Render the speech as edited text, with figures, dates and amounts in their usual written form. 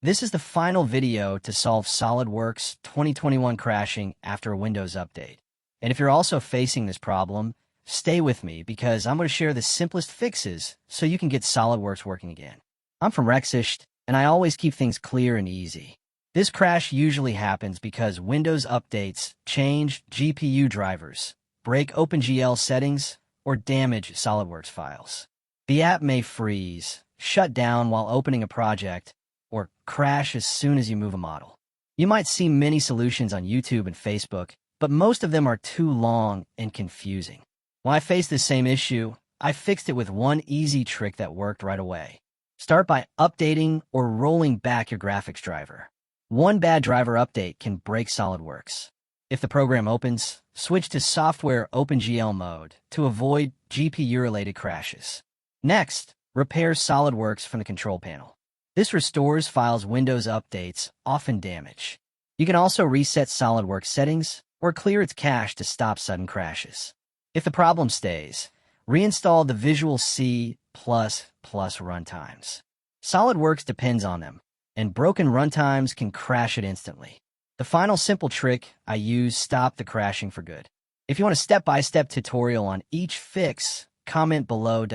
This is the final video to solve SolidWorks 2021 crashing after a Windows update. And if you're also facing this problem, stay with me because I'm going to share the simplest fixes so you can get SolidWorks working again. I'm from Rexish, and I always keep things clear and easy. This crash usually happens because Windows updates change GPU drivers, break OpenGL settings, or damage SolidWorks files. The app may freeze, shut down while opening a project, or crash as soon as you move a model. You might see many solutions on YouTube and Facebook, but most of them are too long and confusing. When I faced this same issue, I fixed it with one easy trick that worked right away. Start by updating or rolling back your graphics driver. One bad driver update can break SolidWorks. If the program opens, switch to Software OpenGL mode to avoid GPU-related crashes. Next, repair SolidWorks from the control panel. This restores files Windows updates often damage. You can also reset SolidWorks settings or clear its cache to stop sudden crashes. If the problem stays, reinstall the Visual C++ runtimes. SolidWorks depends on them, and broken runtimes can crash it instantly. The final simple trick I use stopped the crashing for good. If you want a step-by-step tutorial on each fix, comment below.